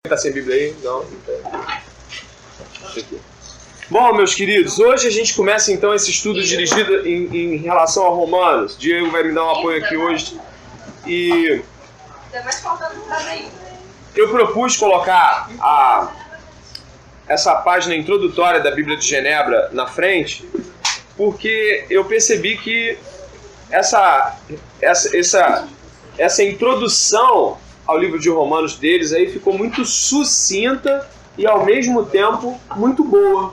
Tá sem Bíblia aí? Não. Aqui. Bom, meus queridos, hoje a gente começa então esse estudo dirigido em relação a Romanos. Diego vai me dar um apoio aqui hoje. E eu propus colocar essa página introdutória da Bíblia de Genebra na frente, porque eu percebi que essa introdução ao livro de Romanos deles aí ficou muito sucinta e ao mesmo tempo muito boa.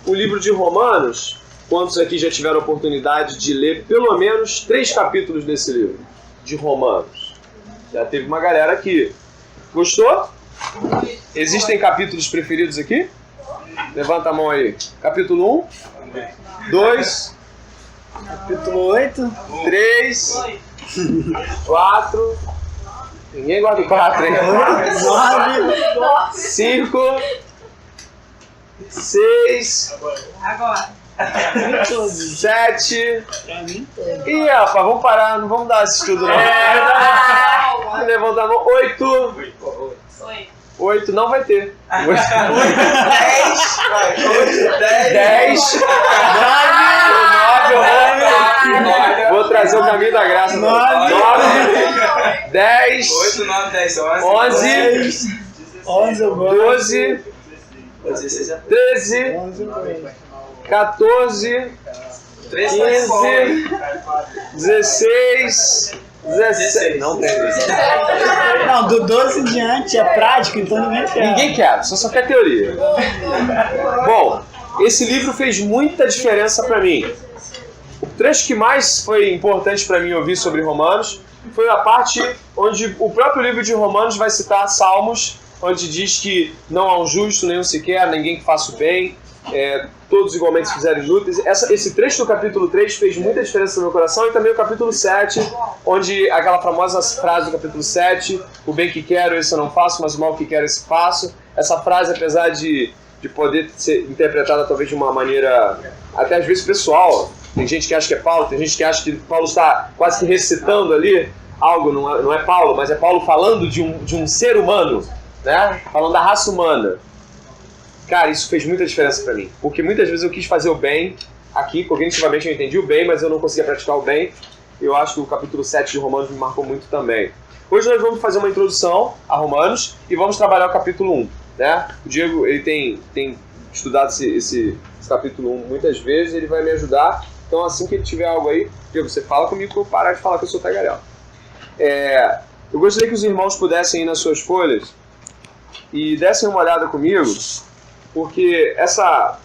O livro de Romanos, quantos aqui já tiveram a oportunidade de ler pelo menos 3 capítulos desse livro de Romanos? Já teve uma galera aqui. Gostou? Existem capítulos preferidos aqui? Levanta a mão aí. Capítulo 1, 2, capítulo 8, 3, 4. Ninguém gosta do 4, hein? 9, 5, 6, Agora. 7. Ih, rapaz, vamos parar, não vamos dar esse estudo não. Levanta a mão. 8. 8 não vai ter. 10. 9. Vou trazer o caminho da graça. 9. 10. 8, 9, 10, 11. 12. 13. 14. 15. 16. 17. Não tem 16. Não, do 12 em diante é prático, então ninguém quer. Ninguém quer, só quer teoria. Bom, esse livro fez muita diferença para mim. O trecho que mais foi importante para mim ouvir sobre Romanos foi a parte onde o próprio livro de Romanos vai citar Salmos, onde diz que não há um justo, nenhum sequer, ninguém que faça o bem, todos igualmente se fizerem inúteis. Esse trecho do capítulo 3 fez muita diferença no meu coração, e também o capítulo 7, onde aquela famosa frase do capítulo 7, o bem que quero, esse eu não faço, mas o mal que quero, esse faço. Essa frase, apesar de poder ser interpretada talvez de uma maneira até às vezes pessoal, tem gente que acha que é Paulo, tem gente que acha que Paulo está quase que recitando ali algo, não é Paulo, mas é Paulo falando de um ser humano, né? Falando da raça humana. Cara, isso fez muita diferença pra mim, porque muitas vezes eu quis fazer o bem aqui, cognitivamente eu entendi o bem, mas eu não conseguia praticar o bem. Eu acho que o capítulo 7 de Romanos me marcou muito também. Hoje nós vamos fazer uma introdução a Romanos e vamos trabalhar o capítulo 1, né? O Diego, ele tem estudado esse capítulo 1 muitas vezes, ele vai me ajudar. Então assim que ele tiver algo aí, Diego, você fala comigo pra eu parar de falar que eu sou tagarela. Eu gostaria que os irmãos pudessem ir nas suas folhas e dessem uma olhada comigo, porque essa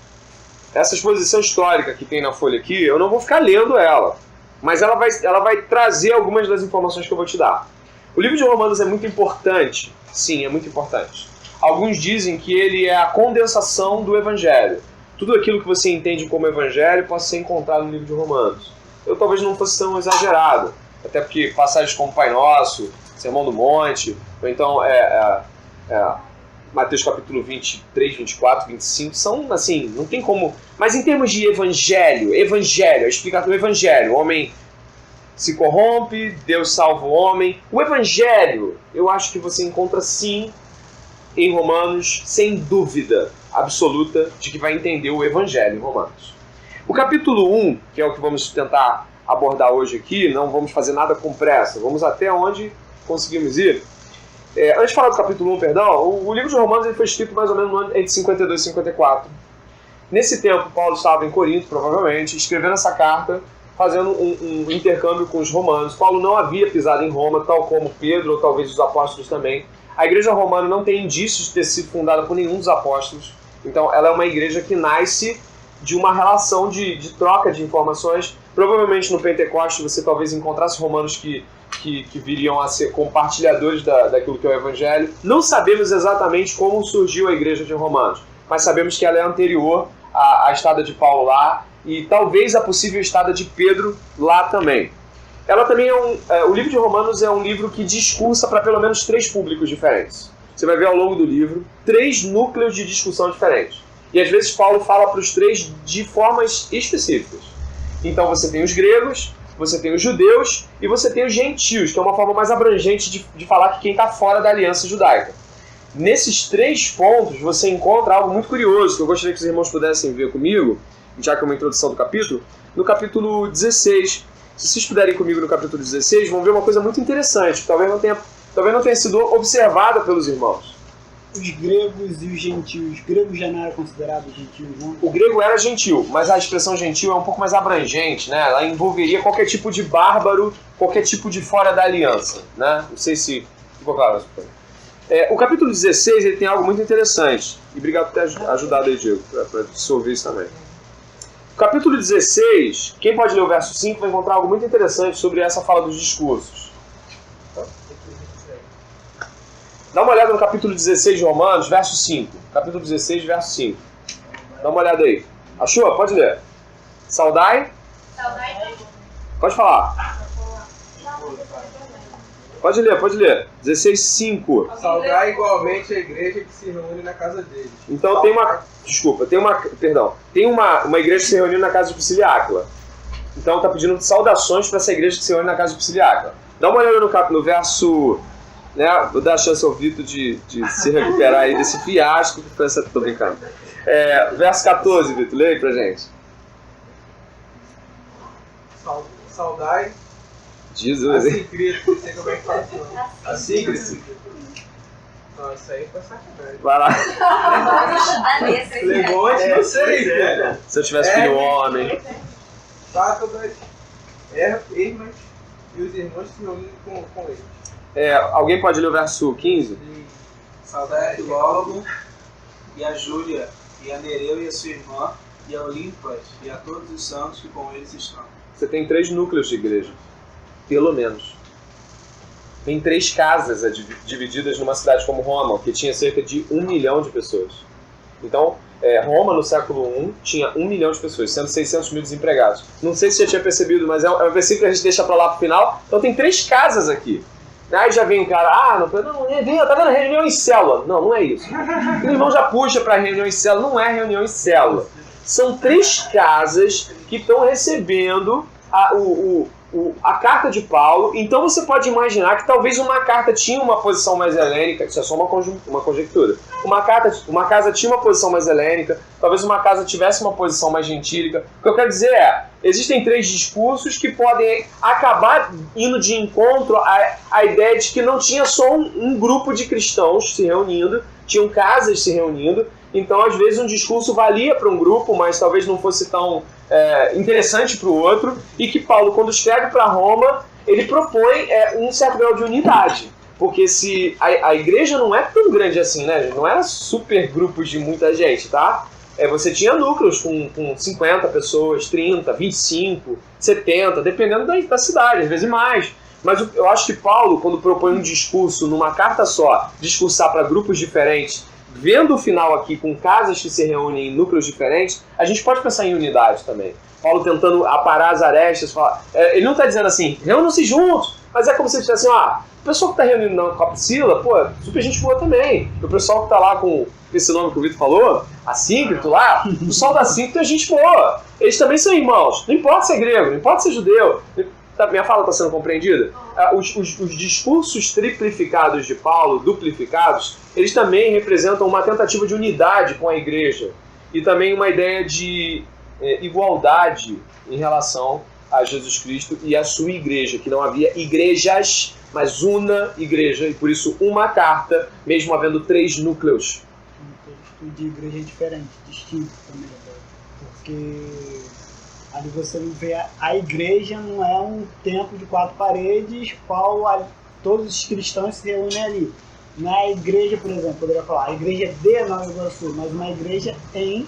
exposição histórica que tem na folha aqui, eu não vou ficar lendo ela, mas ela vai trazer algumas das informações que eu vou te dar. O livro de Romanos é muito importante, sim, é muito importante. Alguns dizem que ele é a condensação do Evangelho. Tudo aquilo que você entende como Evangelho pode ser encontrado no livro de Romanos. Eu talvez não fosse tão exagerado, até porque passagens como Pai Nosso, Sermão do Monte, ou então Mateus capítulo 23, 24, 25, são assim, não tem como... Mas em termos de evangelho, a explicação do evangelho, o homem se corrompe, Deus salva o homem. O evangelho, eu acho que você encontra sim em Romanos, sem dúvida absoluta de que vai entender o evangelho em Romanos. O capítulo 1, que é o que vamos tentar abordar hoje aqui, não vamos fazer nada com pressa, vamos até onde conseguimos ir. Antes de falar do capítulo 1, o livro de Romanos ele foi escrito mais ou menos no ano entre 52 e 54. Nesse tempo, Paulo estava em Corinto, provavelmente, escrevendo essa carta, fazendo um intercâmbio com os romanos. Paulo não havia pisado em Roma, tal como Pedro, ou talvez os apóstolos também. A igreja romana não tem indícios de ter sido fundada por nenhum dos apóstolos. Então, ela é uma igreja que nasce de uma relação de troca de informações. Provavelmente no Pentecoste você talvez encontrasse romanos que viriam a ser compartilhadores daquilo que é o Evangelho. Não sabemos exatamente como surgiu a igreja de Romanos, mas sabemos que ela é anterior à estada de Paulo lá e talvez a possível estada de Pedro lá também. Ela também o livro de Romanos é um livro que discursa para pelo menos 3 públicos diferentes. Você vai ver ao longo do livro 3 núcleos de discussão diferentes. E às vezes Paulo fala para os 3 de formas específicas. Então você tem os gregos, você tem os judeus e você tem os gentios, que é uma forma mais abrangente de falar que quem está fora da aliança judaica. Nesses 3 pontos você encontra algo muito curioso, que eu gostaria que os irmãos pudessem ver comigo, já que é uma introdução do capítulo, no capítulo 16. Se vocês puderem ir comigo no capítulo 16, vão ver uma coisa muito interessante, que talvez não tenha sido observada pelos irmãos. Os gregos e os gentios. Os gregos já não eram considerados gentios, não? O grego era gentil, mas a expressão gentil é um pouco mais abrangente, né? Ela envolveria qualquer tipo de bárbaro, qualquer tipo de fora da aliança, né? Não sei se ficou claro. O capítulo 16 ele tem algo muito interessante. E obrigado por ter ajudado aí, Diego, para dissolver isso também. O capítulo 16, quem pode ler o verso 5 vai encontrar algo muito interessante sobre essa fala dos discursos. Dá uma olhada no capítulo 16 de Romanos, verso 5. Capítulo 16, verso 5. Dá uma olhada aí. Achou? Pode ler. Saudai. Pode falar. Pode ler. 16, 5. Saudar igualmente a igreja que se reúne na casa deles. Então tem uma igreja que se reuniu na casa de Priscila e Áquila. Então está pedindo saudações para essa igreja que se reúne na casa de Priscila e Áquila. Dá uma olhada no verso, né? Vou dar a chance ao Vitor de se recuperar aí desse fiasco que foi essa. Tô brincando. Verso 14, Vitor, lê aí pra gente. Saudai. Jesus, hein? Assíncreto, não sei como é que fala. Assíncreto. Não, isso aí foi sacanagem. Vai lá. Levou antes de vocês, velho. Se eu tivesse filho homem. Pátodas, Hermas e os irmãos se reunindo com eles. Alguém pode ler o verso 15? Saudai a Filólogo e a Júlia e a Nereu e a sua irmã e a Olimpas e a todos os santos que com eles estão. Você tem 3 núcleos de igreja. Pelo menos. Tem 3 casas divididas numa cidade como Roma, que tinha cerca de 1 milhão de pessoas. Então, Roma no século I tinha 1 milhão de pessoas, sendo 600 mil desempregados. Não sei se você já tinha percebido, mas é um versículo que a gente deixa para lá pro final. Então tem 3 casas aqui. Aí já vem um cara, tá vendo reunião em célula. Não é isso. O irmão já puxa para reunião em célula. Não é reunião em célula. São 3 casas que estão recebendo a carta de Paulo. Então você pode imaginar que talvez uma carta tinha uma posição mais helênica. Isso é só uma conjectura. Uma casa tinha uma posição mais helênica, talvez uma casa tivesse uma posição mais gentílica. O que eu quero dizer existem 3 discursos que podem acabar indo de encontro à ideia de que não tinha só um grupo de cristãos se reunindo, tinham casas se reunindo. Então, às vezes, um discurso valia para um grupo, mas talvez não fosse tão interessante para o outro, e que Paulo, quando escreve para Roma, ele propõe um certo grau de unidade. Porque se a igreja não é tão grande assim, né? Não era super grupos de muita gente, tá? Você tinha núcleos com 50 pessoas, 30, 25, 70, dependendo da cidade, às vezes mais. Mas eu acho que Paulo, quando propõe um discurso numa carta só, discursar para grupos diferentes, vendo o final aqui com casas que se reúnem em núcleos diferentes, a gente pode pensar em unidade também. Paulo tentando aparar as arestas, falar, ele não está dizendo assim, reúnam-se juntos, mas é como se ele dissesse assim, o pessoal que está reunindo com a Priscila, super gente boa também. O pessoal que está lá com esse nome que o Vitor falou, Assíncreto lá, o pessoal da Assíncreto é gente boa. Eles também são irmãos, não importa se é grego, não importa se é judeu. Minha fala está sendo compreendida? Os discursos triplificados de Paulo, duplificados, eles também representam uma tentativa de unidade com a igreja e também uma ideia de igualdade em relação a Jesus Cristo e a sua igreja, que não havia igrejas, mas uma igreja, e por isso uma carta, mesmo havendo 3 núcleos. Um texto de igreja é diferente, distinto também, porque ali você não vê a igreja, não é um templo de 4 paredes, todos os cristãos se reúnem ali. Na igreja, por exemplo, poderia falar, a igreja de Nova Iguaçu, mas uma igreja em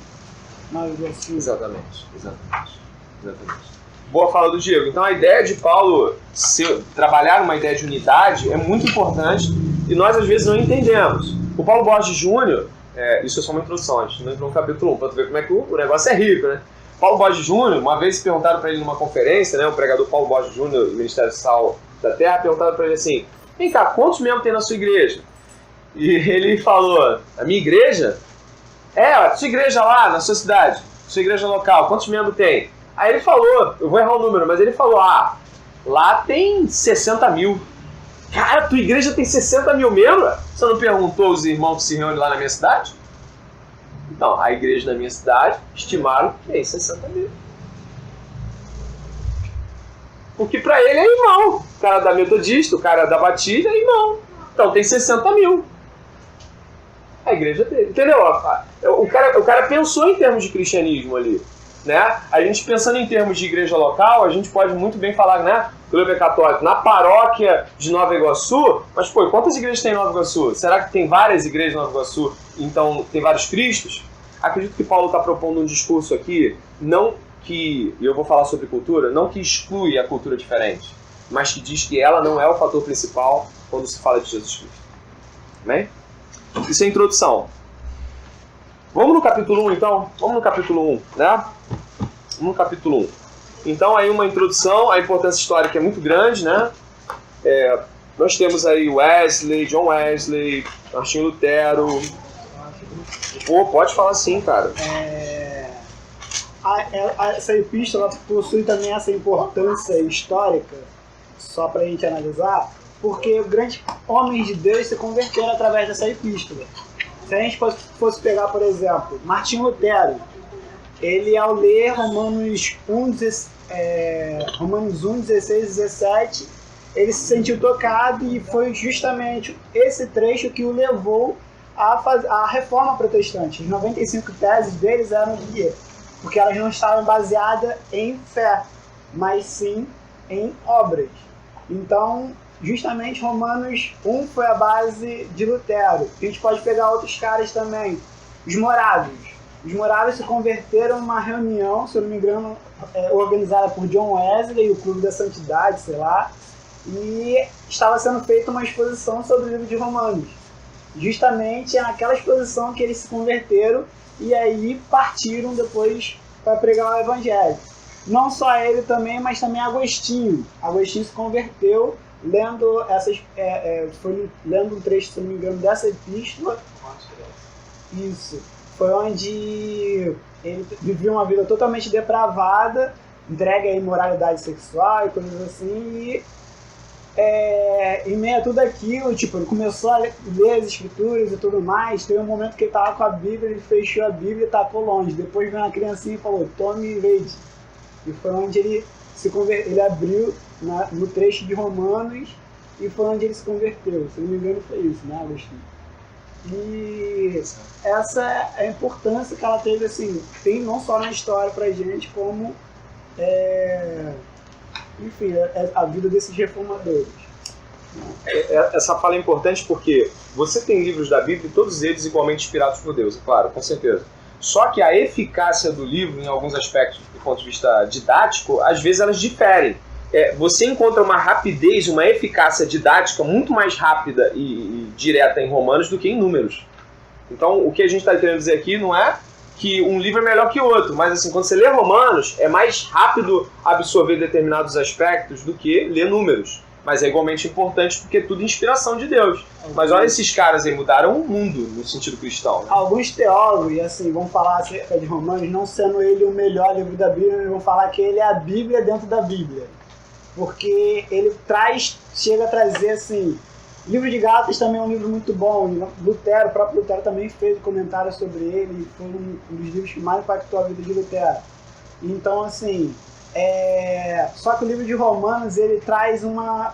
Nova Iguaçu. Exatamente. Boa fala do Diego. Então a ideia de Paulo trabalhar uma ideia de unidade é muito importante e nós às vezes não entendemos. O Paulo Borges Júnior, isso é só uma introdução, a gente não entrou no capítulo 1, para tu ver como é que o negócio é rico, né? Paulo Borges Júnior, uma vez perguntaram para ele numa conferência, né, o pregador Paulo Borges Júnior, do Ministério Sal da Terra, perguntaram para ele assim, vem cá, quantos membros tem na sua igreja? E ele falou, a minha igreja? A sua igreja lá, na sua cidade, sua igreja local, quantos membros tem? Aí ele falou, eu vou errar o número, mas ele falou, lá tem 60 mil. Cara, tua igreja tem 60 mil membros? Você não perguntou aos irmãos que se reúnem lá na minha cidade? Então, a igreja da minha cidade estimaram que tem 60 mil. Porque pra ele é irmão. O cara da Metodista, o cara da Batista é irmão. Então tem 60 mil. A igreja dele. Entendeu? O cara pensou em termos de cristianismo ali. Né? A gente pensando em termos de igreja local, a gente pode muito bem falar, né? Clube Católico na paróquia de Nova Iguaçu, mas pô, quantas igrejas tem em Nova Iguaçu? Será que tem várias igrejas em Nova Iguaçu? Então tem vários cristos? Acredito que Paulo está propondo um discurso aqui, não que, e eu vou falar sobre cultura, não que exclui a cultura diferente, mas que diz que ela não é o fator principal quando se fala de Jesus Cristo. Amém? Isso é a introdução. Vamos no capítulo 1 então? Vamos no capítulo 1, né? Vamos no capítulo 1. Então aí uma introdução, a importância histórica é muito grande, né? Nós temos aí Wesley, John Wesley, Martinho Lutero. Pô, pode falar sim, cara. Essa epístola possui também essa importância histórica, só para a gente analisar, porque grandes homens de Deus se converteram através dessa epístola. Se a gente fosse pegar, por exemplo, Martinho Lutero, ele ao ler Romanos 1, 16 e 17, ele se sentiu tocado e foi justamente esse trecho que o levou à reforma protestante. As 95 teses deles eram de quê? Porque elas não estavam baseadas em fé, mas sim em obras. Então, justamente Romanos 1 foi a base de Lutero. A gente pode pegar outros caras também. Os morávios. Os morávios se converteram em uma reunião, se eu não me engano, organizada por John Wesley, o Clube da Santidade, sei lá, e estava sendo feita uma exposição sobre o livro de Romanos. Justamente é naquela exposição que eles se converteram e aí partiram depois para pregar o Evangelho. Não só ele também, mas também Agostinho. Agostinho se converteu lendo lendo um trecho, se não me engano, dessa epístola. Isso. Foi onde ele vivia uma vida totalmente depravada, entregue à imoralidade sexual e coisas assim, e em meio a tudo aquilo, tipo, ele começou a ler as escrituras e tudo mais. Teve um momento que ele estava com a Bíblia, ele fechou a Bíblia e tacou longe. Depois veio uma criancinha e falou, tome e leite. E foi onde ele se converteu, ele abriu no trecho de Romanos e foi onde ele se converteu. Se não me engano foi isso, né, Agostinho? E essa é a importância que ela teve, assim, tem não só na história pra gente, como enfim, a vida desses reformadores. Essa fala é importante porque você tem livros da Bíblia, todos eles igualmente inspirados por Deus, é claro, com certeza. Só que a eficácia do livro, em alguns aspectos, do ponto de vista didático, às vezes elas diferem. Você encontra uma rapidez, uma eficácia didática muito mais rápida e direta em Romanos do que em Números. Então, o que a gente está querendo dizer aqui não é que um livro é melhor que o outro, mas assim, quando você lê Romanos, é mais rápido absorver determinados aspectos do que ler Números. Mas é igualmente importante porque é tudo inspiração de Deus. Mas olha, esses caras aí mudaram o mundo no sentido cristão. Né? Alguns teólogos, assim, vão falar acerca de Romanos, não sendo ele o melhor livro da Bíblia, eles vão falar que ele é a Bíblia dentro da Bíblia. Porque ele chega a trazer, assim, o livro de Gálatas também é um livro muito bom. O próprio Lutero também fez um comentário sobre ele, foi um dos livros que mais impactou a vida de Lutero. Então, assim, só que o livro de Romanos, ele traz uma...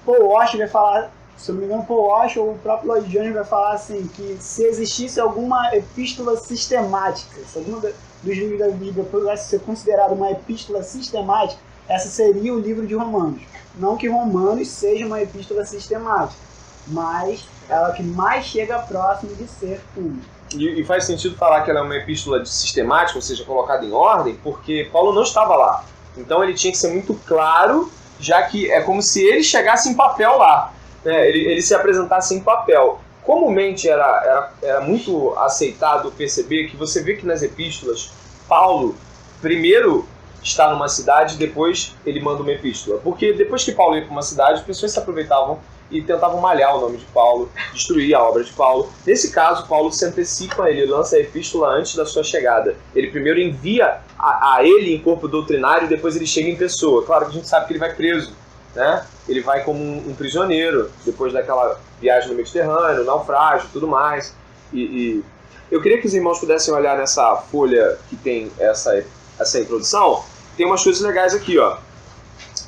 Paul Washer vai falar, se eu não me engano, Paul Washer ou o próprio Lloyd Jones vai falar assim, que se existisse alguma epístola sistemática, se algum dos livros da Bíblia pudesse ser considerado uma epístola sistemática, essa seria o livro de Romanos. Não que Romanos seja uma epístola sistemática, mas ela que mais chega próximo de ser uma. E faz sentido falar que ela é uma epístola sistemática, ou seja, colocada em ordem, porque Paulo não estava lá. Então ele tinha que ser muito claro, já que é como se ele chegasse em papel lá, né? Ele se apresentasse em papel. Comumente era muito aceitado perceber que você vê que nas epístolas, Paulo primeiro está numa cidade, depois ele manda uma epístola. Porque depois que Paulo ia para uma cidade, as pessoas se aproveitavam e tentavam malhar o nome de Paulo, destruir a obra de Paulo. Nesse caso, Paulo se antecipa, ele lança a epístola antes da sua chegada. Ele primeiro envia a ele em corpo doutrinário e depois ele chega em pessoa. Claro que a gente sabe que ele vai preso. né? Ele vai como um prisioneiro, depois daquela viagem no Mediterrâneo, naufrágio, tudo mais. E eu queria que os irmãos pudessem olhar nessa folha que tem essa introdução. Tem umas coisas legais aqui, ó.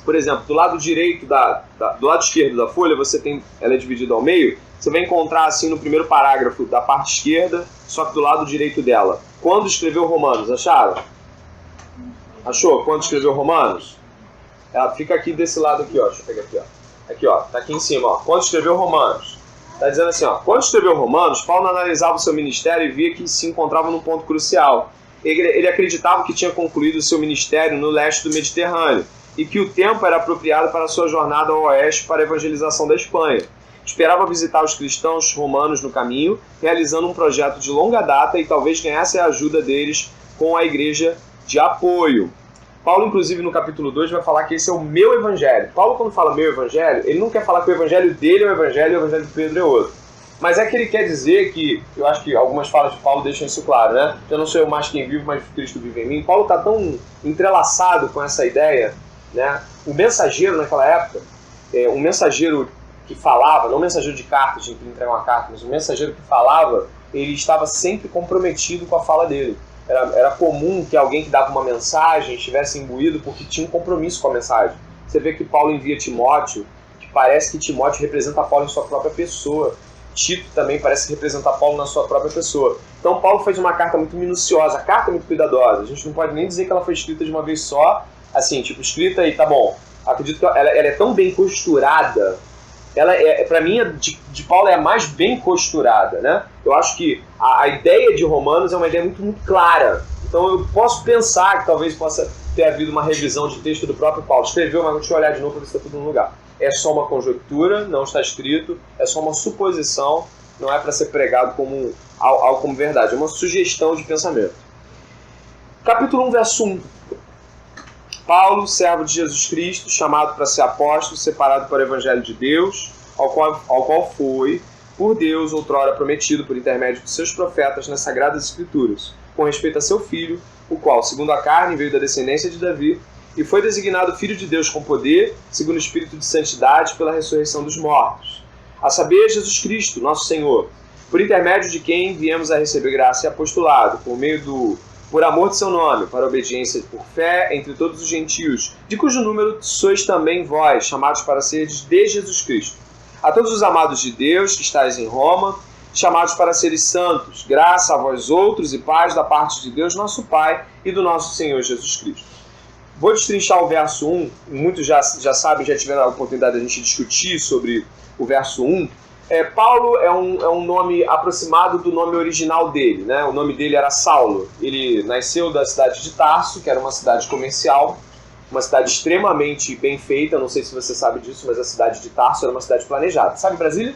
Por exemplo, do lado direito, do lado esquerdo da folha, ela é dividida ao meio. Você vai encontrar assim no primeiro parágrafo da parte esquerda, só que do lado direito dela. Quando escreveu Romanos, acharam? Achou? Quando escreveu Romanos? Ela fica aqui desse lado aqui, ó. Deixa eu pegar aqui, ó. Aqui, ó. Tá aqui em cima, ó. Quando escreveu Romanos. Tá dizendo assim, ó. Quando escreveu Romanos, Paulo analisava o seu ministério e via que se encontrava num ponto crucial. Ele acreditava que tinha concluído o seu ministério no leste do Mediterrâneo e que o tempo era apropriado para a sua jornada ao oeste para a evangelização da Espanha. Esperava visitar os cristãos romanos no caminho, realizando um projeto de longa data e talvez ganhasse a ajuda deles com a igreja de apoio. Paulo, inclusive, no capítulo 2, vai falar que esse é o meu evangelho. Paulo, quando fala meu evangelho, ele não quer falar que o evangelho dele é o evangelho e o evangelho de Pedro é outro. Mas é que ele quer dizer que, eu acho que algumas falas de Paulo deixam isso claro, né? Já não sou eu mais quem vive, mas Cristo vive em mim. Paulo está tão entrelaçado com essa ideia, né? O mensageiro naquela época, um mensageiro que falava, não um mensageiro de cartas, de entregar uma carta, mas um mensageiro que falava, ele estava sempre comprometido com a fala dele. Era comum que alguém que dava uma mensagem estivesse imbuído porque tinha um compromisso com a mensagem. Você vê que Paulo envia Timóteo, que parece que Timóteo representa Paulo em sua própria pessoa. Tito também parece representar Paulo na sua própria pessoa. Então Paulo fez uma carta muito minuciosa, a carta é muito cuidadosa. A gente não pode nem dizer que ela foi escrita de uma vez só, assim, tipo, escrita e tá bom. Acredito que ela é tão bem costurada. Para mim, de Paulo é a mais bem costurada, né? Eu acho que a ideia de Romanos é uma ideia muito, muito clara. Então eu posso pensar que talvez possa ter havido uma revisão de texto do próprio Paulo. Escreveu, mas deixa eu olhar de novo para ver se está tudo no lugar. É só uma conjectura, não está escrito, é só uma suposição, não é para ser pregado como algo como verdade, é uma sugestão de pensamento. Capítulo 1, verso 1. Paulo, servo de Jesus Cristo, chamado para ser apóstolo, separado para o Evangelho de Deus, ao qual foi, por Deus, outrora prometido por intermédio de seus profetas nas Sagradas Escrituras, com respeito a seu filho, o qual, segundo a carne, veio da descendência de Davi, e foi designado Filho de Deus com poder, segundo o Espírito de Santidade, pela ressurreição dos mortos. A saber, Jesus Cristo, nosso Senhor, por intermédio de quem viemos a receber graça e apostolado, por amor de seu nome, para a obediência por fé entre todos os gentios, de cujo número sois também vós, chamados para seres de Jesus Cristo. A todos os amados de Deus que estáis em Roma, chamados para seres santos, graça a vós outros e paz da parte de Deus, nosso Pai, e do nosso Senhor Jesus Cristo. Vou destrinchar o verso 1, muitos já sabem, já tiveram a oportunidade de a gente discutir sobre o verso 1. Paulo é um nome aproximado do nome original dele, né? O nome dele era Saulo. Ele nasceu da cidade de Tarso, que era uma cidade comercial, uma cidade extremamente bem feita, não sei se você sabe disso, mas a cidade de Tarso era uma cidade planejada. Sabe Brasília?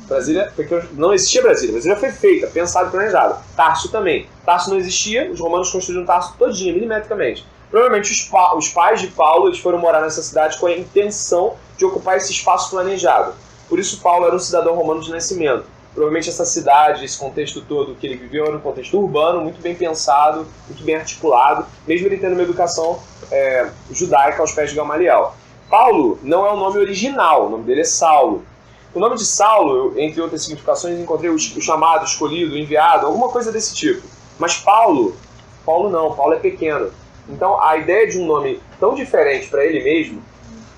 Brasília, porque não existia Brasília, Brasília foi feita, pensada e planejada. Tarso também. Tarso não existia, os romanos construíram Tarso todinha, milimetricamente. Provavelmente os pais de Paulo eles foram morar nessa cidade com a intenção de ocupar esse espaço planejado. Por isso Paulo era um cidadão romano de nascimento. Provavelmente essa cidade, esse contexto todo que ele viveu era um contexto urbano, muito bem pensado, muito bem articulado, mesmo ele tendo uma educação judaica aos pés de Gamaliel. Paulo não é o nome original, o nome dele é Saulo. O nome de Saulo, entre outras significações, encontrei o chamado, escolhido, o enviado, alguma coisa desse tipo. Mas Paulo não, Paulo é pequeno. Então a ideia de um nome tão diferente para ele mesmo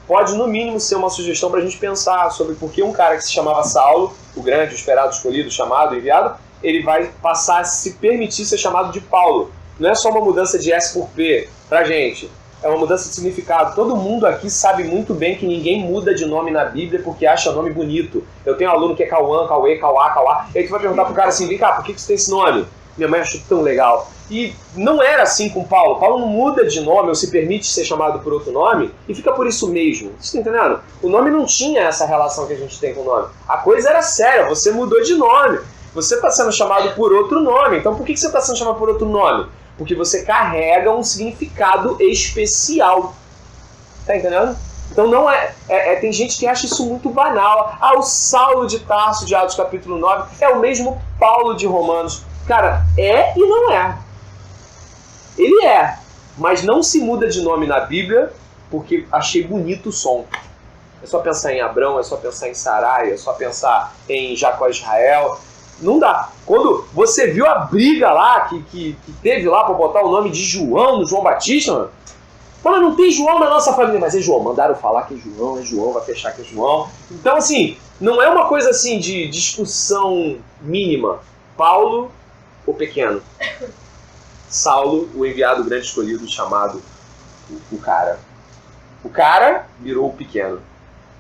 pode no mínimo ser uma sugestão para a gente pensar sobre por que um cara que se chamava Saulo, o grande, o esperado, escolhido, chamado, enviado, ele vai passar a se permitir ser chamado de Paulo. Não é só uma mudança de S por P pra gente, é uma mudança de significado. Todo mundo aqui sabe muito bem que ninguém muda de nome na Bíblia porque acha nome bonito. Eu tenho um aluno que é Cauã, Cauê, Cauá, e aí tu vai perguntar pro cara assim, vem cá, por que você tem esse nome? Minha mãe achou tão legal. E não era assim com Paulo. Paulo não muda de nome ou se permite ser chamado por outro nome e fica por isso mesmo. Você está entendendo? O nome não tinha essa relação que a gente tem com o nome. A coisa era séria, você mudou de nome. Você está sendo chamado por outro nome. Então por que você está sendo chamado por outro nome? Porque você carrega um significado especial. Tá entendendo? Então não tem gente que acha isso muito banal. O Saulo de Tarso de Atos capítulo 9 é o mesmo Paulo de Romanos. Cara, é e não é. Ele é, mas não se muda de nome na Bíblia porque achei bonito o som. É só pensar em Abrão, é só pensar em Sarai, é só pensar em Jacó e Israel. Não dá. Quando você viu a briga lá, que teve lá para botar o nome de João, no João Batista, mano. Fala, não tem João na nossa família, mas é João. Mandaram falar que é João, vai fechar que é João. Então, assim, não é uma coisa assim de discussão mínima. Paulo, o pequeno. Saulo, o enviado grande escolhido, chamado o cara. O cara virou o pequeno.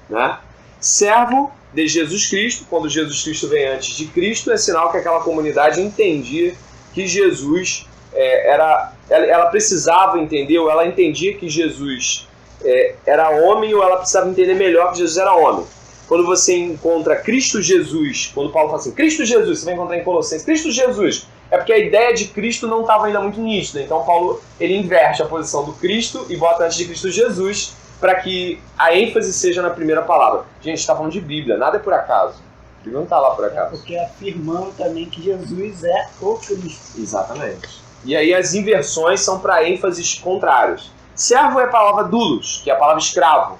Né? Servo de Jesus Cristo, quando Jesus Cristo vem antes de Cristo, é sinal que aquela comunidade entendia que Jesus ela precisava entender, ou ela entendia que Jesus era homem, ou ela precisava entender melhor que Jesus era homem. Quando você encontra Cristo Jesus, quando Paulo fala assim, Cristo Jesus, você vai encontrar em Colossenses, Cristo Jesus, é porque a ideia de Cristo não estava ainda muito nítida. Então Paulo ele inverte a posição do Cristo e bota antes de Cristo Jesus, para que a ênfase seja na primeira palavra. Gente, está falando de Bíblia, nada é por acaso. A Bíblia não está lá por acaso. Porque afirmando também que Jesus é o Cristo. Exatamente. E aí as inversões são para ênfases contrários. Servo é a palavra doulos, que é a palavra escravo.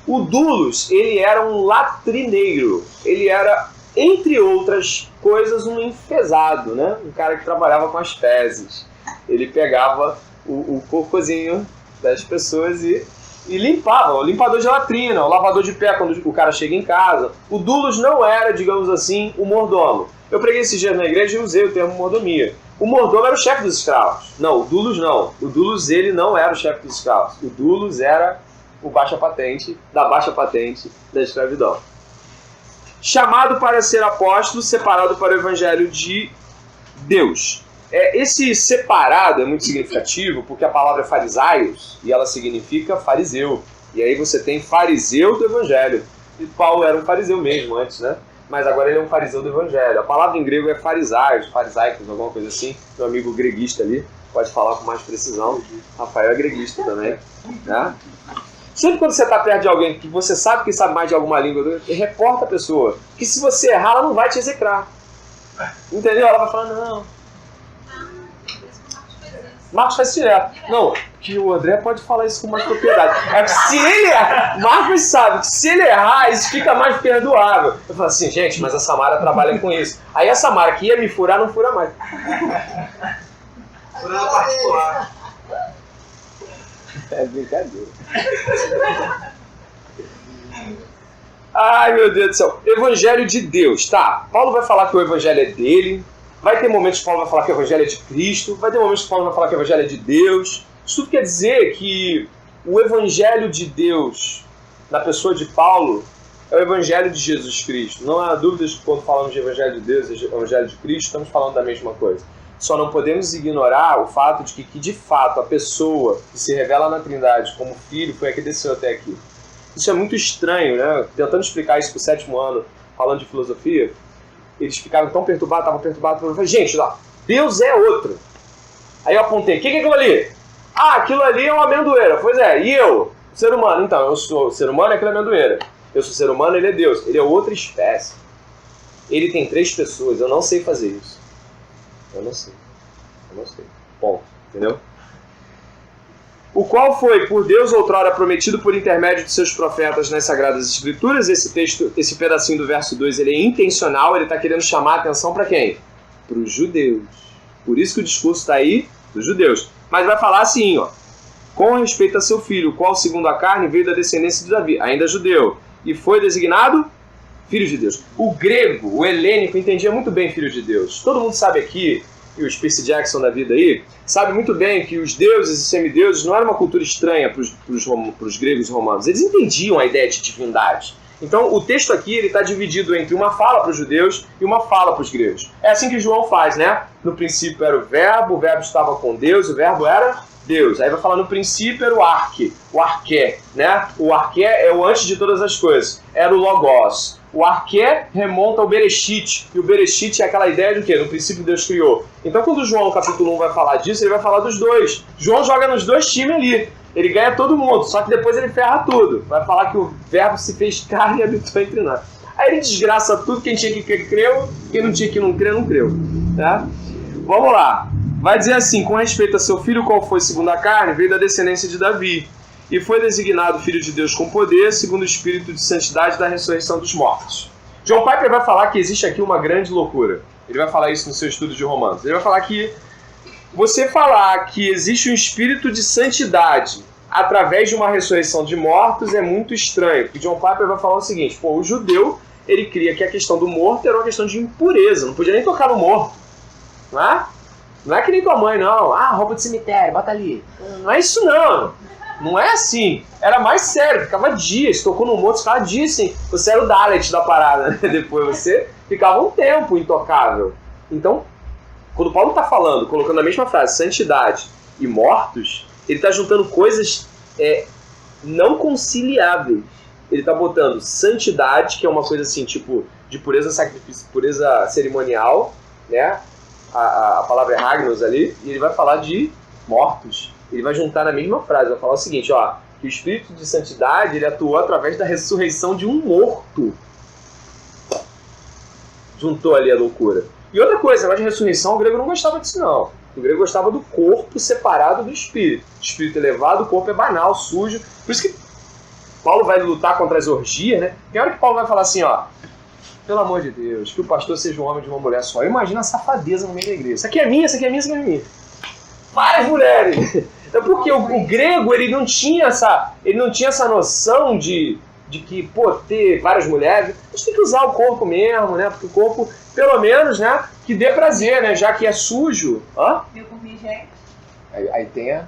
O doulos, ele era um latrineiro. Ele era, entre outras coisas, um enfesado, né? Um cara que trabalhava com as fezes. Ele pegava o cocôzinho das pessoas e limpava, o limpador de latrina, o lavador de pé quando o cara chega em casa. O doulos não era, digamos assim, o mordomo. Eu preguei esses dias na igreja e usei o termo mordomia. O mordomo era o chefe dos escravos. Não, o doulos não. O doulos ele não era o chefe dos escravos. O doulos era o baixa patente da escravidão. Chamado para ser apóstolo, separado para o evangelho de Deus. Esse separado é muito significativo porque a palavra é farisaios e ela significa fariseu. E aí você tem fariseu do evangelho. E Paulo era um fariseu mesmo antes, né? Mas agora ele é um fariseu do evangelho. A palavra em grego é farisaios, farisaicos, alguma coisa assim. Meu amigo greguista ali pode falar com mais precisão. Rafael é greguista também. Né? Sempre quando você está perto de alguém que você sabe que sabe mais de alguma língua, reporta a pessoa. Que se você errar, ela não vai te execrar. Entendeu? Ela vai falar, não. Marcos faz direto. Não, que o André pode falar isso com mais propriedade. É que se ele errar, Marcos sabe que se ele errar, isso fica mais perdoável. Eu falo assim, gente, mas a Samara trabalha com isso. Aí a Samara que ia me furar, não fura mais. Furando particular. É brincadeira. Ai, meu Deus do céu. Evangelho de Deus. Tá, Paulo vai falar que o evangelho é dele. Vai ter momentos que Paulo vai falar que o evangelho é de Cristo. Vai ter momentos que Paulo vai falar que o evangelho é de Deus. Isso tudo quer dizer que o evangelho de Deus, na pessoa de Paulo, é o evangelho de Jesus Cristo. Não há dúvidas que quando falamos de evangelho de Deus e evangelho de Cristo, estamos falando da mesma coisa. Só não podemos ignorar o fato de que de fato, a pessoa que se revela na Trindade como filho foi a que desceu até aqui. Isso é muito estranho, né? Tentando explicar isso para o 7º ano, falando de filosofia, eles ficaram tão perturbados, estavam perturbados. Eu falei, gente, lá, Deus é outro. Aí eu apontei, o que é aquilo ali? Ah, aquilo ali é uma amendoeira. Pois é, e eu? Ser humano. Então, eu sou ser humano e aquilo é amendoeira. Eu sou ser humano, ele é Deus. Ele é outra espécie. Ele tem 3 pessoas, eu não sei fazer isso. Eu não sei. Bom, entendeu? O qual foi por Deus outrora prometido por intermédio de seus profetas nas Sagradas Escrituras. Esse texto, esse pedacinho do verso 2, ele é intencional, ele está querendo chamar a atenção para quem? Para os judeus. Por isso que o discurso está aí dos judeus. Mas vai falar assim, ó. Com respeito a seu filho, o qual segundo a carne veio da descendência de Davi, ainda judeu, e foi designado filho de Deus. O grego, o helênico, entendia muito bem filho de Deus. Todo mundo sabe aqui, e os Percy Jackson da vida aí, sabe muito bem que os deuses e semideuses não era uma cultura estranha para os gregos e romanos. Eles entendiam a ideia de divindade. Então o texto aqui está dividido entre uma fala para os judeus e uma fala para os gregos. É assim que João faz, né? No princípio era o verbo estava com Deus, o verbo era Deus. Aí vai falar no princípio era o arqué, né? O arqué é o antes de todas as coisas, era o logos. O arqué remonta ao Bereshit, e o Bereshit é aquela ideia de quê? No princípio Deus criou. Então quando João, capítulo 1, vai falar disso, ele vai falar dos dois. João joga nos dois times ali. Ele ganha todo mundo, só que depois ele ferra tudo. Vai falar que o verbo se fez carne e habitou entre nós. Aí ele desgraça tudo, quem tinha que crer, creu, quem não tinha que não crer, não creu. Tá? Vamos lá. Vai dizer assim, com respeito a seu filho, qual foi segundo a carne, veio da descendência de Davi. e foi designado Filho de Deus com poder, segundo o Espírito de Santidade da ressurreição dos mortos. John Piper vai falar que existe aqui uma grande loucura. Ele vai falar isso no seu estudo de Romanos. Ele vai falar que você falar que existe um Espírito de Santidade através de uma ressurreição de mortos é muito estranho. Porque John Piper vai falar o seguinte, o judeu, ele cria que a questão do morto era uma questão de impureza, não podia nem tocar no morto. Não é? Não é que nem tua mãe, não. Roupa de cemitério, bota ali. Não é isso, não. Não é assim. Era mais sério, ficava dias. Tocou no morto, ficava dias assim. Você era o Dalet da parada, né? Depois você ficava um tempo intocável. Então, quando Paulo está falando, colocando a mesma frase, santidade e mortos, ele está juntando coisas não conciliáveis. Ele está botando santidade, que é uma coisa assim, tipo, de pureza sacrifício, pureza cerimonial, né? A palavra é Hagnos ali, e ele vai falar de mortos. Ele vai juntar na mesma frase, vai falar o seguinte, que o Espírito de Santidade ele atuou através da ressurreição de um morto. Juntou ali a loucura. E outra coisa, mas de ressurreição, o grego não gostava disso não. O grego gostava do corpo separado do espírito. O espírito elevado, o corpo é banal, sujo. Por isso que Paulo vai lutar contra as orgias, né? Tem hora que Paulo vai falar assim, pelo amor de Deus, que o pastor seja um homem de uma mulher só. Imagina a safadeza no meio da igreja. Isso aqui é minha, isso aqui é minha, isso aqui é minha. Várias mulheres. Então, porque o grego ele não tinha essa noção de que, ter várias mulheres, a gente tem que usar o corpo mesmo, né? Porque o corpo, pelo menos, né, que dê prazer, né? Já que é sujo. Meu corpo me jegue. Aí tem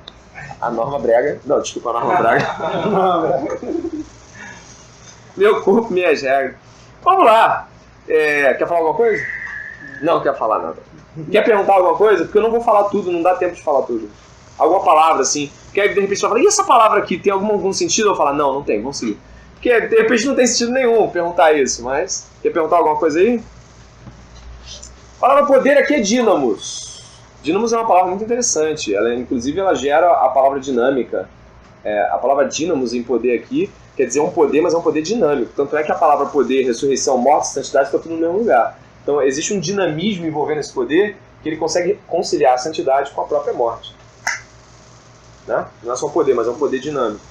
a Norma Brega. Não, desculpa, a Norma Braga. Meu corpo, minhas regras. Vamos lá. Quer falar alguma coisa? Não quer falar nada. Quer perguntar alguma coisa? Porque eu não vou falar tudo, não dá tempo de falar tudo. Alguma palavra, assim. Porque aí, de repente, você vai falar, e essa palavra aqui, tem algum sentido? Eu vou falar, não tem, vamos seguir. Porque, de repente, não tem sentido nenhum perguntar isso, mas... Quer perguntar alguma coisa aí? A palavra poder aqui é dínamos. Dínamos é uma palavra muito interessante. Inclusive, ela gera a palavra dinâmica. A palavra dínamos em poder aqui quer dizer um poder, mas é um poder dinâmico. Tanto é que a palavra poder, ressurreição, morte, santidade, está tudo no mesmo lugar. Então, existe um dinamismo envolvendo esse poder que ele consegue conciliar a santidade com a própria morte. Né? Não é só um poder, mas é um poder dinâmico.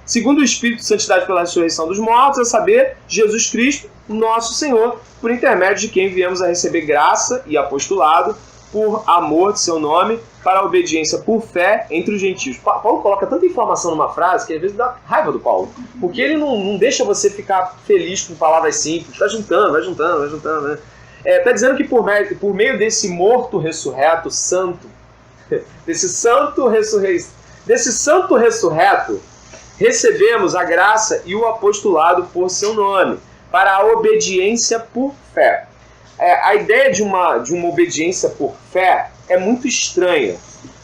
Segundo o Espírito de Santidade pela ressurreição dos mortos, a saber, Jesus Cristo, nosso Senhor, por intermédio de quem viemos a receber graça e apostolado por amor de seu nome, para a obediência por fé entre os gentios. Paulo coloca tanta informação numa frase que às vezes dá raiva do Paulo. Porque ele não deixa você ficar feliz com palavras simples. Vai juntando. Né? Está dizendo que por meio desse morto ressurreto, santo, desse santo ressurreto, recebemos a graça e o apostolado por seu nome, para a obediência por fé. A ideia de uma obediência por fé é muito estranha,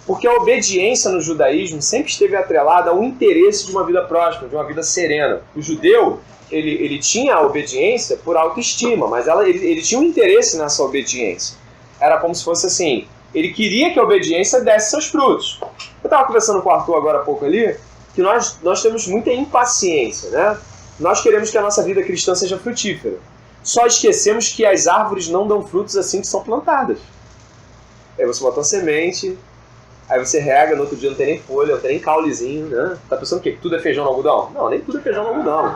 porque a obediência no judaísmo sempre esteve atrelada ao interesse de uma vida próspera, de uma vida serena. O judeu, ele tinha a obediência por autoestima, mas ele tinha um interesse nessa obediência. Era como se fosse assim, ele queria que a obediência desse seus frutos. Eu estava conversando com o Arthur agora há pouco ali, que nós temos muita impaciência, né? Nós queremos que a nossa vida cristã seja frutífera. Só esquecemos que as árvores não dão frutos assim que são plantadas. Aí você bota uma semente, aí você rega, no outro dia não tem nem folha, não tem nem caulezinho, né? Tá pensando o quê? Que tudo é feijão no algodão? Não, nem tudo é feijão no algodão.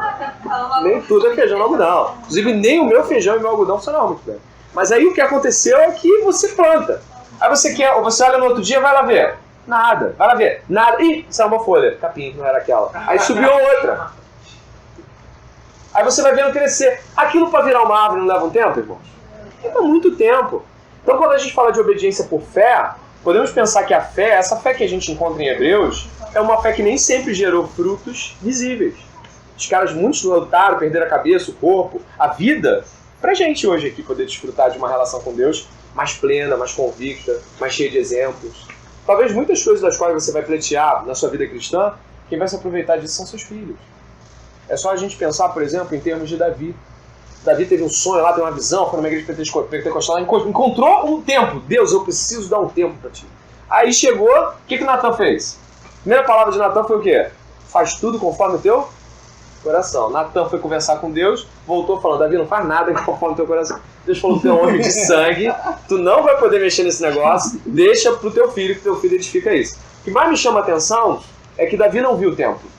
Nem tudo é feijão no algodão. Inclusive, nem o meu feijão e o meu algodão funcionam muito bem. Mas aí o que aconteceu é que você planta. Aí você olha no outro dia, vai lá ver. Nada. Vai lá ver. Nada. Ih, saiu uma folha. Capim, não era aquela. Aí subiu outra. Aí você vai vendo crescer. Aquilo para virar uma árvore não leva um tempo, irmãos? Leva muito tempo. Então quando a gente fala de obediência por fé, podemos pensar que a fé, essa fé que a gente encontra em Hebreus, é uma fé que nem sempre gerou frutos visíveis. Os caras muitos lutaram, perderam a cabeça, o corpo, a vida, pra gente hoje aqui poder desfrutar de uma relação com Deus mais plena, mais convicta, mais cheia de exemplos. Talvez muitas coisas das quais você vai pleitear na sua vida cristã, quem vai se aproveitar disso são seus filhos. É só a gente pensar, por exemplo, em termos de Davi. Davi teve um sonho lá, teve uma visão, foi numa igreja pentecostal, encontrou um tempo. Deus, eu preciso dar um tempo para ti. Aí chegou, o que Natan fez? A primeira palavra de Natan foi o quê? Faz tudo conforme o teu coração. Natan foi conversar com Deus, voltou falando, Davi, não faz nada conforme o teu coração. Deus falou, tu é um homem de sangue, tu não vai poder mexer nesse negócio, deixa pro teu filho, que teu filho edifica isso. O que mais me chama a atenção é que Davi não viu o templo.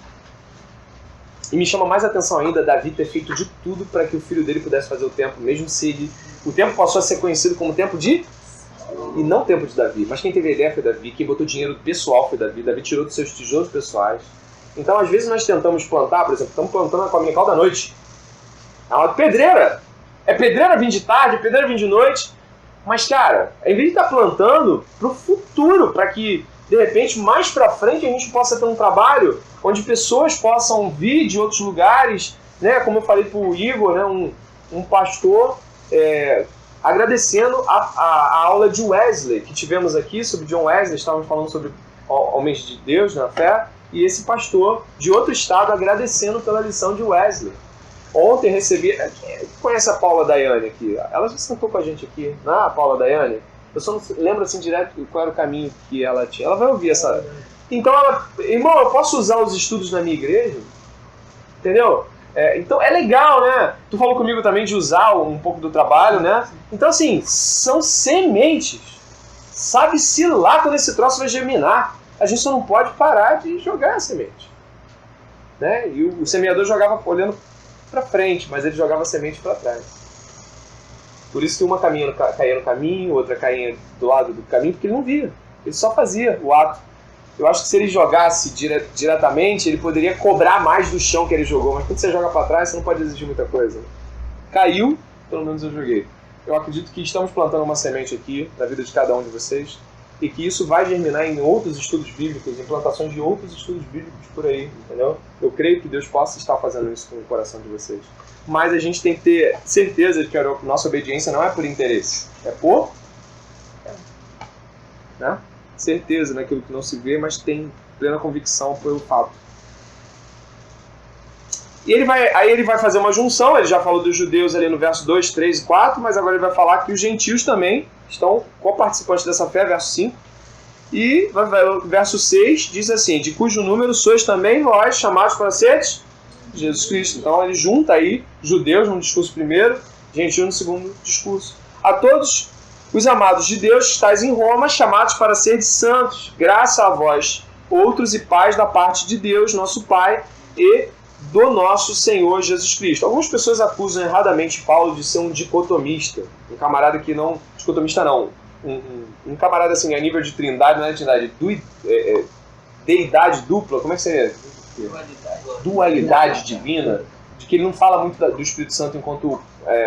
E me chama mais atenção ainda Davi ter feito de tudo para que o filho dele pudesse fazer o templo, mesmo se o templo passou a ser conhecido como templo de... E não templo de Davi, mas quem teve a ideia foi Davi, quem botou dinheiro pessoal foi Davi, Davi tirou dos seus tijolos pessoais. Então, às vezes, nós tentamos plantar, por exemplo, estamos plantando a Comunical da noite. É uma pedreira. É pedreira vir de tarde, é pedreira vir de noite. Mas, cara, em vez de estar plantando pro futuro, para que, de repente, mais pra frente, a gente possa ter um trabalho onde pessoas possam vir de outros lugares, né? Como eu falei pro Igor, né? Um pastor agradecendo a aula de Wesley que tivemos aqui sobre John Wesley, estávamos falando sobre homens de Deus na fé, e esse pastor de outro estado agradecendo pela lição de Wesley. Ontem recebi... Conhece a Paula Daiane aqui? Ela já sentou com a gente aqui, não é a Paula Daiane? Eu só não lembro assim direto qual era o caminho que ela tinha. Ela vai ouvir essa... Então ela... Irmão, eu posso usar os estudos na minha igreja? Entendeu? Então é legal, né? Tu falou comigo também de usar um pouco do trabalho, né? Então assim, são sementes. Sabe-se lá quando esse troço vai germinar. A gente só não pode parar de jogar a semente. Né? E o semeador jogava olhando para frente, mas ele jogava a semente para trás. Por isso que uma caía no caminho, outra caía do lado do caminho, porque ele não via. Ele só fazia o ato. Eu acho que se ele jogasse diretamente, ele poderia cobrar mais do chão que ele jogou. Mas quando você joga para trás, você não pode exigir muita coisa. Caiu, pelo menos eu joguei. Eu acredito que estamos plantando uma semente aqui na vida de cada um de vocês e que isso vai germinar em outros estudos bíblicos, em plantações de outros estudos bíblicos por aí, entendeu? Eu creio que Deus possa estar fazendo isso com o coração de vocês. Mas a gente tem que ter certeza de que a nossa obediência não é por interesse, é por... né? Certeza naquilo que não se vê, mas tem plena convicção pelo fato. E aí ele vai fazer uma junção, ele já falou dos judeus ali no verso 2, 3 e 4, mas agora ele vai falar que os gentios também estão co-participantes dessa fé, verso 5. E o verso 6 diz assim, de cujo número sois também vós chamados para seres Jesus Cristo. Então ele junta aí judeus no discurso primeiro, gentios no segundo discurso. A todos os amados de Deus que estáis em Roma, chamados para seres santos, graça a vós, outros e paz da parte de Deus, nosso Pai, e do nosso Senhor Jesus Cristo. Algumas pessoas acusam erradamente Paulo de ser um dicotomista, um camarada que não... dicotomista não, um camarada assim, a nível de trindade, não é trindade, deidade dupla, como é que seria? Dualidade divina, de que ele não fala muito do Espírito Santo enquanto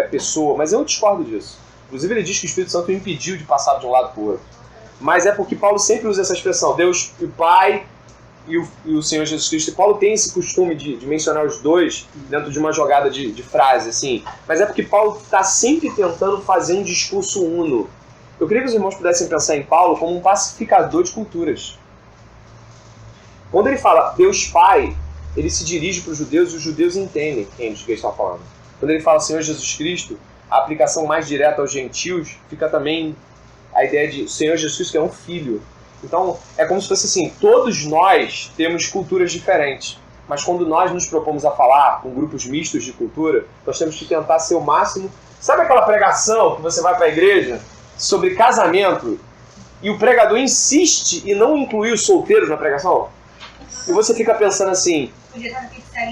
pessoa, mas eu discordo disso. Inclusive ele diz que o Espírito Santo o impediu de passar de um lado para o outro. Mas é porque Paulo sempre usa essa expressão, Deus e o Pai e o Senhor Jesus Cristo. E Paulo tem esse costume de mencionar os dois dentro de uma jogada de frase, assim. Mas é porque Paulo está sempre tentando fazer um discurso uno. Eu queria que os irmãos pudessem pensar em Paulo como um pacificador de culturas. Quando ele fala Deus Pai, ele se dirige para os judeus e os judeus entendem quem ele está falando. Quando ele fala Senhor Jesus Cristo, a aplicação mais direta aos gentios fica também a ideia de Senhor Jesus Cristo que é um filho. Então é como se fosse assim, todos nós temos culturas diferentes, mas quando nós nos propomos a falar com grupos mistos de cultura, nós temos que tentar ser o máximo. Sabe aquela pregação que você vai para a igreja sobre casamento e o pregador insiste em não incluir os solteiros na pregação? E você fica pensando assim,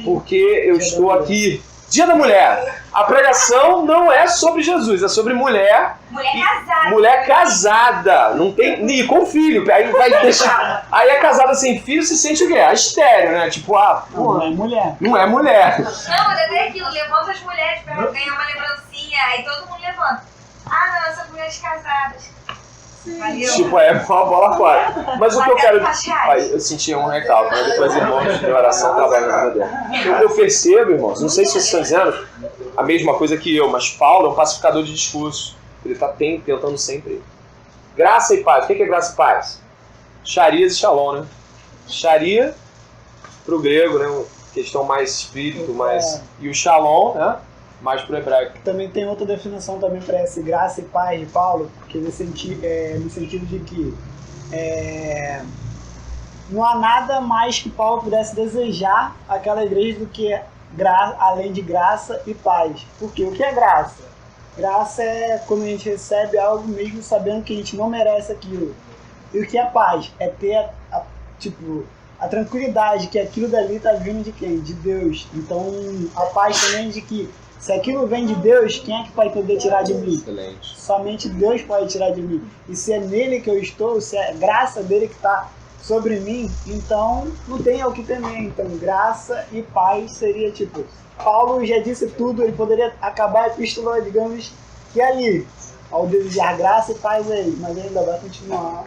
porque eu estou aqui... Dia da Mulher. A pregação não é sobre Jesus, é sobre mulher. Mulher casada. Mulher casada. Não tem, e com filho. Aí vai deixar. Aí é casada sem filho, se sente o quê? A estéreo, né? Tipo, não é mulher. Não é mulher. Não, mas até aquilo, levanta as mulheres pra ganhar uma lembrancinha, aí todo mundo levanta. Ah, não, são mulheres casadas. Valeu. Tipo, é uma bola fora. Mas o que eu quero... Aí eu senti um recalque, né? Depois irmãos de oração trabalham na vida dele. Eu percebo, irmãos, não sei se vocês estão dizendo a mesma coisa que eu, mas Paulo é um pacificador de discurso. Ele está tentando sempre. Graça e paz. O que é graça e paz? Charias e shalom, né? Sharia, pro grego, né? Uma questão mais espírito, mais... E o shalom, né? Mais pro hebraico. Também tem outra definição também para esse graça e paz de Paulo, que no sentido de que não há nada mais que Paulo pudesse desejar àquela igreja do que além de graça e paz. Porque o que é graça? Graça é quando a gente recebe algo mesmo sabendo que a gente não merece aquilo. E o que é paz? É ter a tranquilidade que aquilo dali está vindo de quem? De Deus. Então, a paz também de que se aquilo vem de Deus, quem é que vai poder tirar de mim? Excelente. Somente Deus pode tirar de mim. E se é nele que eu estou, se é a graça dele que está sobre mim, então não tem ao que temer. Então, graça e paz seria tipo... Paulo já disse tudo, ele poderia acabar a epístola, digamos, que ali, ao desejar graça e paz a ele, mas ele ainda vai continuar